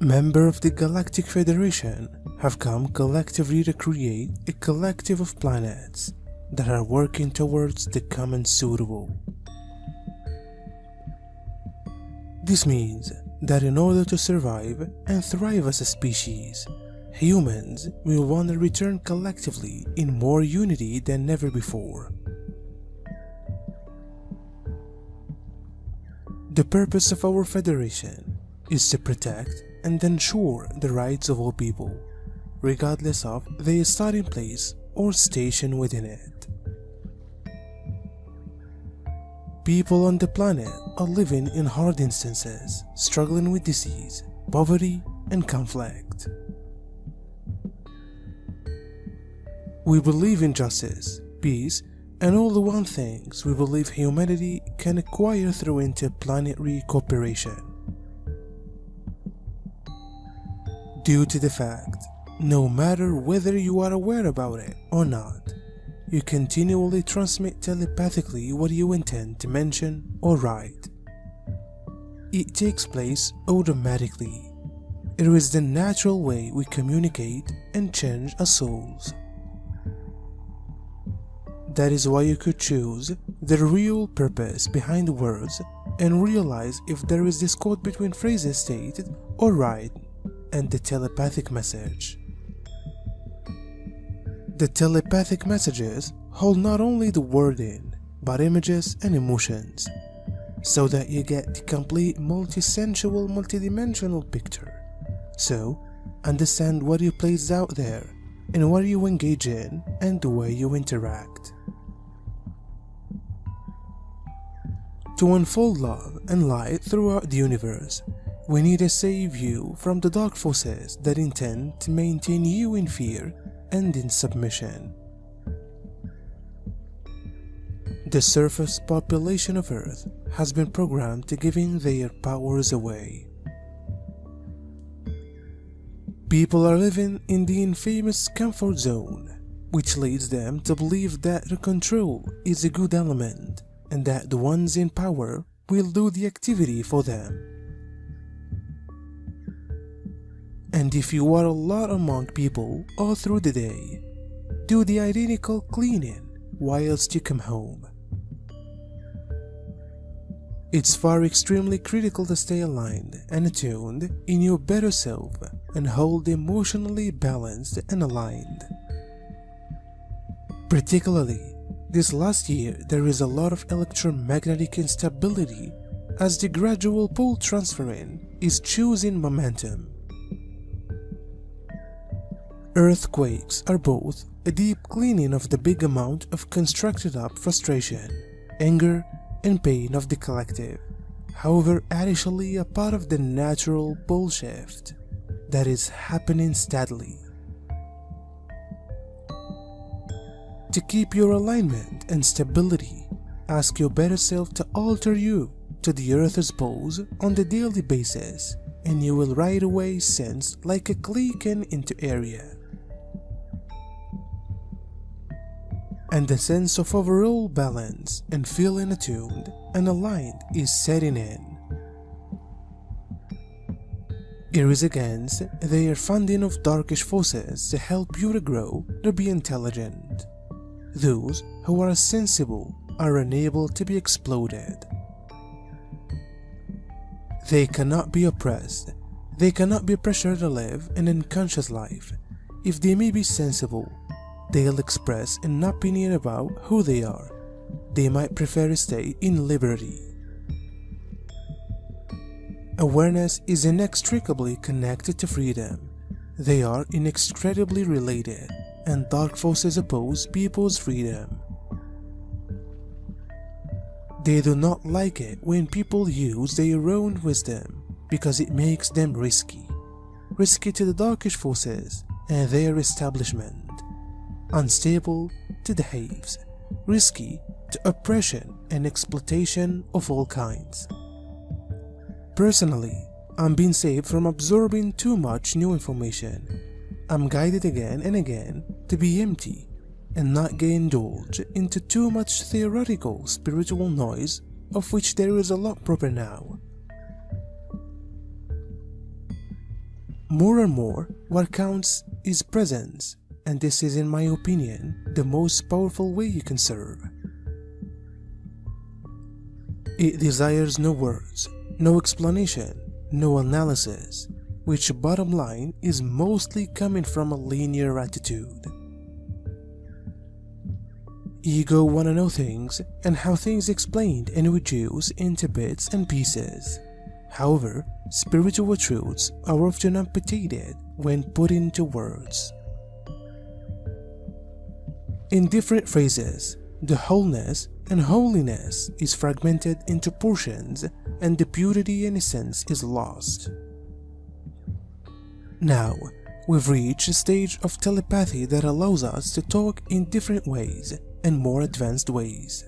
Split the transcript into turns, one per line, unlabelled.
Members of the Galactic Federation have come collectively to create a collective of planets that are working towards the common suitable. This means that in order to survive and thrive as a species, humans will want to return collectively in more unity than ever before. The purpose of our Federation is to protect and ensure the rights of all people, regardless of their starting place or station within it. People on the planet are living in hard instances, struggling with disease, poverty, and conflict. We believe in justice, peace, and all the one things we believe humanity can acquire through interplanetary cooperation. Due to the fact, no matter whether you are aware about it or not, you continually transmit telepathically what you intend to mention or write. It takes place automatically. It is the natural way we communicate and change our souls. That is why you could choose the real purpose behind the words and realize if there is discord between phrases stated or written and the telepathic message. The telepathic messages hold not only the wording, but images and emotions, so that you get the complete multi-sensual, multidimensional picture. So, understand what you place out there, and what you engage in, and the way you interact. To unfold love and light throughout the universe, we need to save you from the dark forces that intend to maintain you in fear and in submission. The surface population of Earth has been programmed to giving their powers away. People are living in the infamous comfort zone, which leads them to believe that the control is a good element and that the ones in power will do the activity for them. And if you are a lot among people all through the day, do the identical cleaning whilst you come home. It's far extremely critical to stay aligned and attuned in your better self and hold emotionally balanced and aligned. Particularly, this last year there is a lot of electromagnetic instability as the gradual pole transferring is choosing momentum. Earthquakes are both a deep cleaning of the big amount of constructed up frustration, anger, and pain of the collective, however additionally a part of the natural pole shift that is happening steadily. To keep your alignment and stability, ask your better self to alter you to the Earth's poles on the daily basis, and you will right away sense like a clicking into area. And the sense of overall balance and feeling attuned and aligned is setting in. It is against their funding of darkish forces to help you to grow to be intelligent. Those who are sensible are unable to be exploded. They cannot be oppressed. They cannot be pressured to live an unconscious life. If they may be sensible, they'll express an opinion about who they are. They might prefer to stay in liberty. Awareness is inextricably connected to freedom. They are inextricably related, and dark forces oppose people's freedom. They do not like it when people use their own wisdom because it makes them risky to the darkish forces and their establishment. Unstable to the haves, risky to oppression and exploitation of all kinds. Personally, I'm being saved from absorbing too much new information, I'm guided again and again to be empty and not get indulged into too much theoretical spiritual noise, of which there is a lot proper now. More and more, what counts is presence, and this is, in my opinion, the most powerful way you can serve. It desires no words, no explanation, no analysis, which bottom line is mostly coming from a linear attitude. Ego wanna know things and how things explained and reduced into bits and pieces. However, spiritual truths are often amputated when put into words. In different phrases, the wholeness and holiness is fragmented into portions and the purity and essence is lost. Now, we've reached a stage of telepathy that allows us to talk in different ways and more advanced ways.